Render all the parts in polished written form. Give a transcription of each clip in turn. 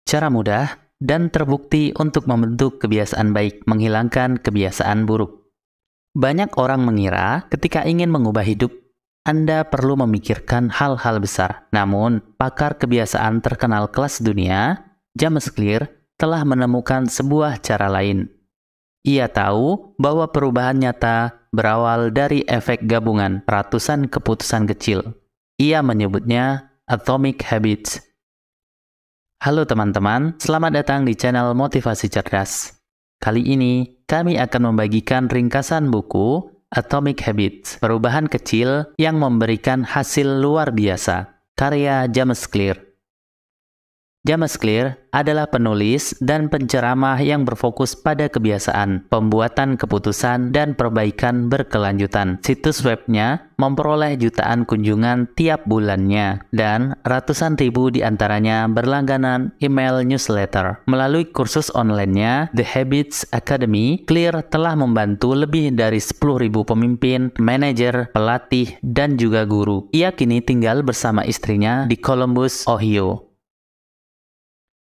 Cara mudah dan terbukti untuk membentuk kebiasaan baik, menghilangkan kebiasaan buruk. Banyak orang mengira ketika ingin mengubah hidup, Anda perlu memikirkan hal-hal besar. Namun, pakar kebiasaan terkenal kelas dunia, James Clear, telah menemukan sebuah cara lain. Ia tahu bahwa perubahan nyata berawal dari efek gabungan ratusan keputusan kecil. Ia menyebutnya Atomic Habits. Halo teman-teman, selamat datang di channel Motivasi Cerdas. Kali ini, kami akan membagikan ringkasan buku Atomic Habits, perubahan kecil yang memberikan hasil luar biasa, karya James Clear. James Clear adalah penulis dan penceramah yang berfokus pada kebiasaan, pembuatan keputusan, dan perbaikan berkelanjutan. Situs webnya memperoleh jutaan kunjungan tiap bulannya, dan ratusan ribu di antaranya berlangganan email newsletter. Melalui kursus online-nya, The Habits Academy, Clear telah membantu lebih dari 10.000 pemimpin, manajer, pelatih, dan juga guru. Ia kini tinggal bersama istrinya di Columbus, Ohio.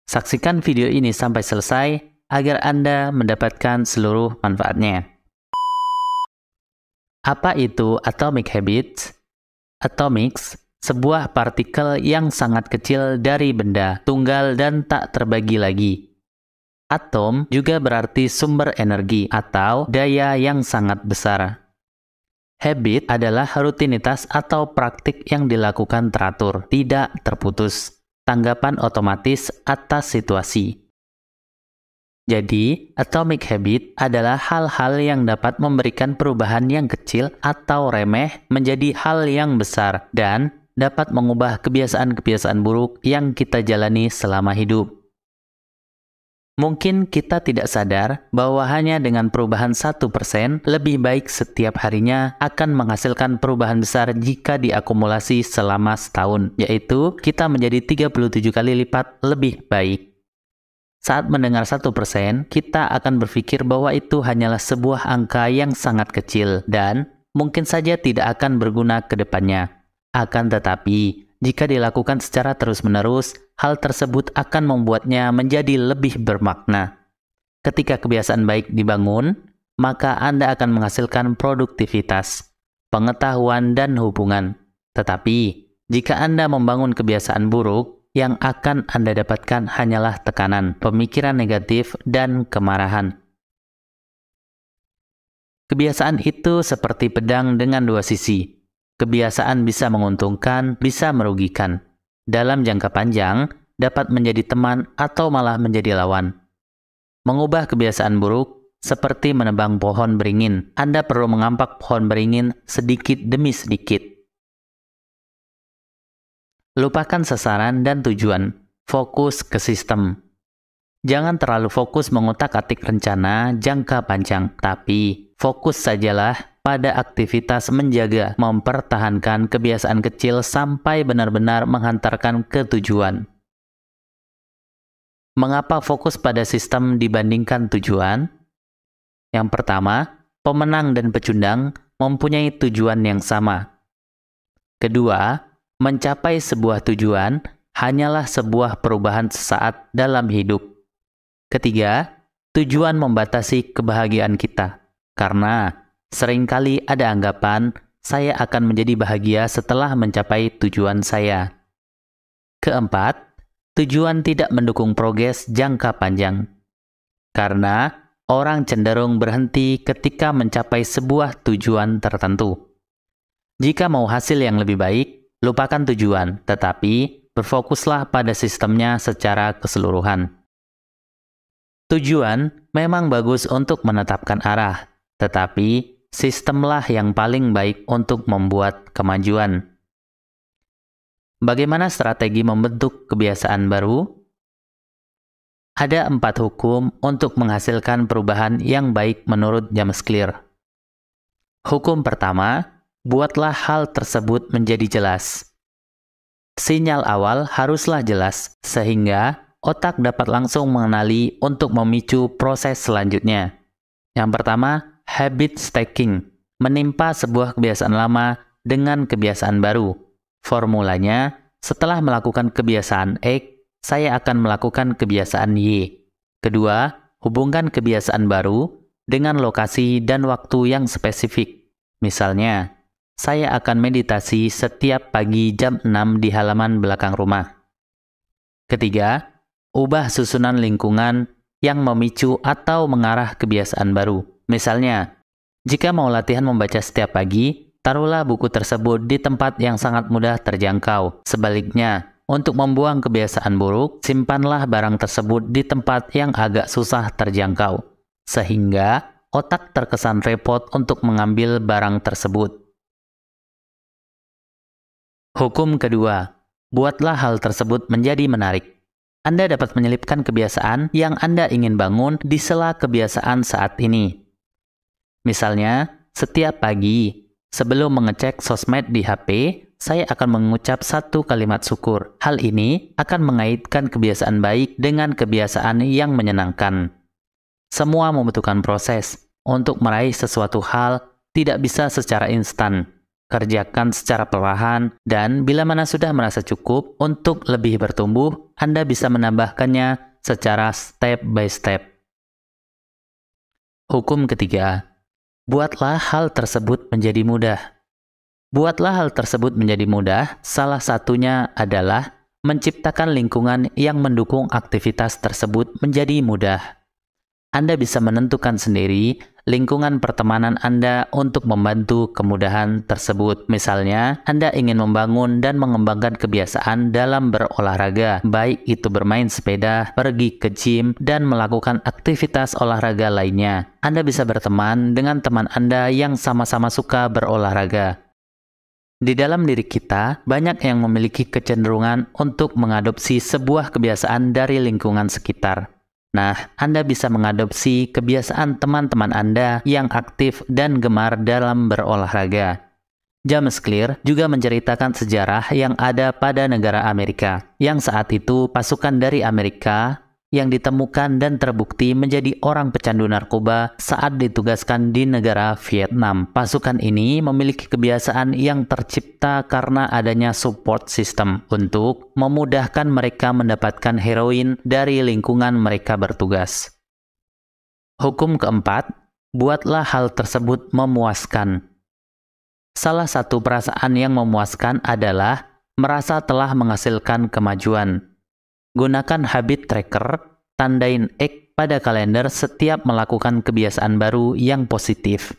Saksikan video ini sampai selesai agar Anda mendapatkan seluruh manfaatnya. Apa itu Atomic Habits? Atomics, sebuah partikel yang sangat kecil dari benda, tunggal dan tak terbagi lagi. Atom juga berarti sumber energi atau daya yang sangat besar. Habit adalah rutinitas atau praktik yang dilakukan teratur, tidak terputus. Tanggapan otomatis atas situasi. Jadi, atomic habit adalah hal-hal yang dapat memberikan perubahan yang kecil atau remeh menjadi hal yang besar dan dapat mengubah kebiasaan-kebiasaan buruk yang kita jalani selama hidup. Mungkin kita tidak sadar bahwa hanya dengan perubahan 1% lebih baik setiap harinya akan menghasilkan perubahan besar jika diakumulasi selama setahun, yaitu kita menjadi 37 kali lipat lebih baik. Saat mendengar 1%, kita akan berpikir bahwa itu hanyalah sebuah angka yang sangat kecil dan mungkin saja tidak akan berguna ke depannya. Akan tetapi, jika dilakukan secara terus-menerus, hal tersebut akan membuatnya menjadi lebih bermakna. Ketika kebiasaan baik dibangun, maka Anda akan menghasilkan produktivitas, pengetahuan, dan hubungan. Tetapi, jika Anda membangun kebiasaan buruk, yang akan Anda dapatkan hanyalah tekanan, pemikiran negatif, dan kemarahan. Kebiasaan itu seperti pedang dengan dua sisi. Kebiasaan bisa menguntungkan, bisa merugikan. Dalam jangka panjang, dapat menjadi teman atau malah menjadi lawan. Mengubah kebiasaan buruk, seperti menebang pohon beringin. Anda perlu mengampak pohon beringin sedikit demi sedikit. Lupakan sasaran dan tujuan. Fokus ke sistem. Jangan terlalu fokus mengutak-atik rencana jangka panjang, tapi fokus sajalah pada aktivitas menjaga, mempertahankan kebiasaan kecil sampai benar-benar menghantarkan ke tujuan. Mengapa fokus pada sistem dibandingkan tujuan? Yang pertama, pemenang dan pecundang mempunyai tujuan yang sama. Kedua, mencapai sebuah tujuan hanyalah sebuah perubahan sesaat dalam hidup. Ketiga, tujuan membatasi kebahagiaan kita, karena seringkali ada anggapan, saya akan menjadi bahagia setelah mencapai tujuan saya. Keempat, tujuan tidak mendukung progres jangka panjang. Karena orang cenderung berhenti ketika mencapai sebuah tujuan tertentu. Jika mau hasil yang lebih baik, lupakan tujuan, tetapi berfokuslah pada sistemnya secara keseluruhan. Tujuan memang bagus untuk menetapkan arah, tetapi sistemlah yang paling baik untuk membuat kemajuan. Bagaimana strategi membentuk kebiasaan baru? Ada 4 hukum untuk menghasilkan perubahan yang baik menurut James Clear. Hukum pertama, buatlah hal tersebut menjadi jelas. Sinyal awal haruslah jelas, sehingga otak dapat langsung mengenali untuk memicu proses selanjutnya. Yang pertama, habit stacking, menimpa sebuah kebiasaan lama dengan kebiasaan baru. Formulanya, setelah melakukan kebiasaan X, saya akan melakukan kebiasaan Y. Kedua, hubungkan kebiasaan baru dengan lokasi dan waktu yang spesifik. Misalnya, saya akan meditasi setiap pagi jam 6 di halaman belakang rumah. Ketiga, ubah susunan lingkungan yang memicu atau mengarah kebiasaan baru. Misalnya, jika mau latihan membaca setiap pagi, taruhlah buku tersebut di tempat yang sangat mudah terjangkau. Sebaliknya, untuk membuang kebiasaan buruk, simpanlah barang tersebut di tempat yang agak susah terjangkau, sehingga otak terkesan repot untuk mengambil barang tersebut. Hukum kedua, buatlah hal tersebut menjadi menarik. Anda dapat menyelipkan kebiasaan yang Anda ingin bangun di sela kebiasaan saat ini. Misalnya, setiap pagi, sebelum mengecek sosmed di HP, saya akan mengucap satu kalimat syukur. Hal ini akan mengaitkan kebiasaan baik dengan kebiasaan yang menyenangkan. Semua membutuhkan proses. Untuk meraih sesuatu hal, tidak bisa secara instan. Kerjakan secara perlahan, dan bila mana sudah merasa cukup untuk lebih bertumbuh, Anda bisa menambahkannya secara step by step. Hukum ketiga, buatlah hal tersebut menjadi mudah. Buatlah hal tersebut menjadi mudah, salah satunya adalah menciptakan lingkungan yang mendukung aktivitas tersebut menjadi mudah. Anda bisa menentukan sendiri lingkungan pertemanan Anda untuk membantu kemudahan tersebut. Misalnya, Anda ingin membangun dan mengembangkan kebiasaan dalam berolahraga, baik itu bermain sepeda, pergi ke gym, dan melakukan aktivitas olahraga lainnya. Anda bisa berteman dengan teman Anda yang sama-sama suka berolahraga. Di dalam diri kita, banyak yang memiliki kecenderungan untuk mengadopsi sebuah kebiasaan dari lingkungan sekitar. Nah, Anda bisa mengadopsi kebiasaan teman-teman Anda yang aktif dan gemar dalam berolahraga. James Clear juga menceritakan sejarah yang ada pada negara Amerika, yang saat itu pasukan dari Amerika yang ditemukan dan terbukti menjadi orang pecandu narkoba saat ditugaskan di negara Vietnam. Pasukan ini memiliki kebiasaan yang tercipta karena adanya support system untuk memudahkan mereka mendapatkan heroin dari lingkungan mereka bertugas. Hukum keempat, buatlah hal tersebut memuaskan. Salah satu perasaan yang memuaskan adalah merasa telah menghasilkan kemajuan. Gunakan habit tracker, tandain X pada kalender setiap melakukan kebiasaan baru yang positif.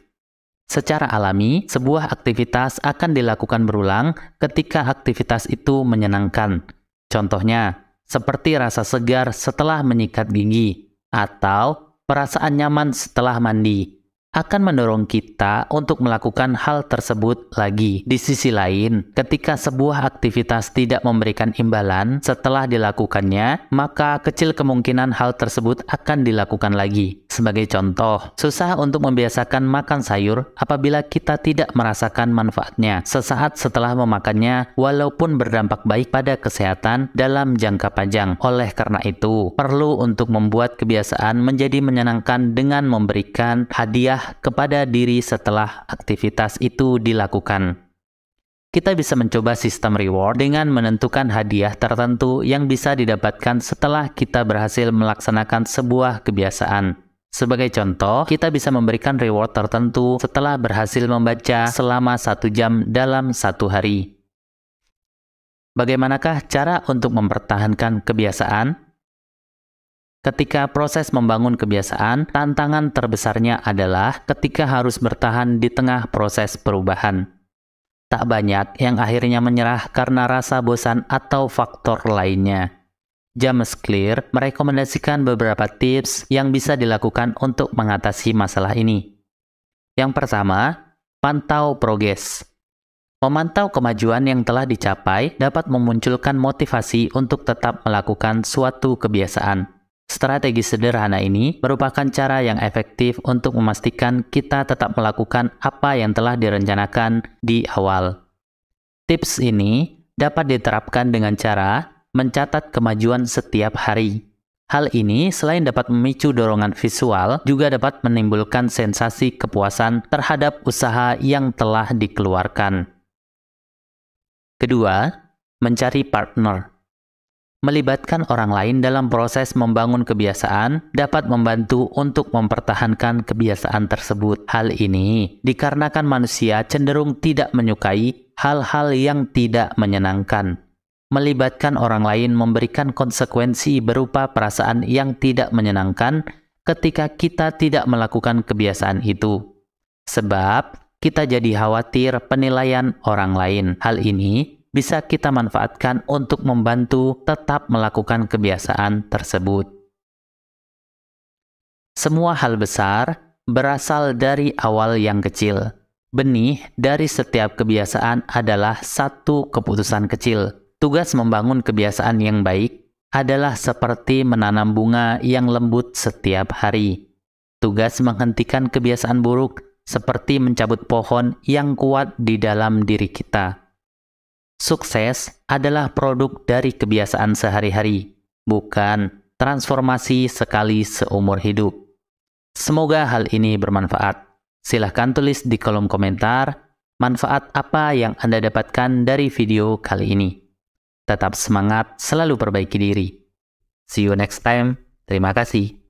Secara alami, sebuah aktivitas akan dilakukan berulang ketika aktivitas itu menyenangkan. Contohnya, seperti rasa segar setelah menyikat gigi, atau perasaan nyaman setelah mandi. Akan mendorong kita untuk melakukan hal tersebut lagi. Di sisi lain, ketika sebuah aktivitas tidak memberikan imbalan setelah dilakukannya, maka kecil kemungkinan hal tersebut akan dilakukan lagi. Sebagai contoh, susah untuk membiasakan makan sayur apabila kita tidak merasakan manfaatnya sesaat setelah memakannya, walaupun berdampak baik pada kesehatan dalam jangka panjang. Oleh karena itu, perlu untuk membuat kebiasaan menjadi menyenangkan dengan memberikan hadiah kepada diri setelah aktivitas itu dilakukan. Kita bisa mencoba sistem reward dengan menentukan hadiah tertentu yang bisa didapatkan setelah kita berhasil melaksanakan sebuah kebiasaan. Sebagai contoh, kita bisa memberikan reward tertentu setelah berhasil membaca selama 1 jam dalam 1 hari. Bagaimanakah cara untuk mempertahankan kebiasaan? Ketika proses membangun kebiasaan, tantangan terbesarnya adalah ketika harus bertahan di tengah proses perubahan. Tak banyak yang akhirnya menyerah karena rasa bosan atau faktor lainnya. James Clear merekomendasikan beberapa tips yang bisa dilakukan untuk mengatasi masalah ini. Yang pertama, pantau progres. Memantau kemajuan yang telah dicapai dapat memunculkan motivasi untuk tetap melakukan suatu kebiasaan. Strategi sederhana ini merupakan cara yang efektif untuk memastikan kita tetap melakukan apa yang telah direncanakan di awal. Tips ini dapat diterapkan dengan cara mencatat kemajuan setiap hari. Hal ini selain dapat memicu dorongan visual, juga dapat menimbulkan sensasi kepuasan terhadap usaha yang telah dikeluarkan. Kedua, mencari partner. Melibatkan orang lain dalam proses membangun kebiasaan dapat membantu untuk mempertahankan kebiasaan tersebut. Hal ini dikarenakan manusia cenderung tidak menyukai hal-hal yang tidak menyenangkan. Melibatkan orang lain memberikan konsekuensi berupa perasaan yang tidak menyenangkan ketika kita tidak melakukan kebiasaan itu. Sebab kita jadi khawatir penilaian orang lain. Hal ini bisa kita manfaatkan untuk membantu tetap melakukan kebiasaan tersebut. Semua hal besar berasal dari awal yang kecil. Benih dari setiap kebiasaan adalah satu keputusan kecil. Tugas membangun kebiasaan yang baik adalah seperti menanam bunga yang lembut setiap hari. Tugas menghentikan kebiasaan buruk seperti mencabut pohon yang kuat di dalam diri kita. Sukses adalah produk dari kebiasaan sehari-hari, bukan transformasi sekali seumur hidup. Semoga hal ini bermanfaat. Silahkan tulis di kolom komentar manfaat apa yang Anda dapatkan dari video kali ini. Tetap semangat, selalu perbaiki diri. See you next time. Terima kasih.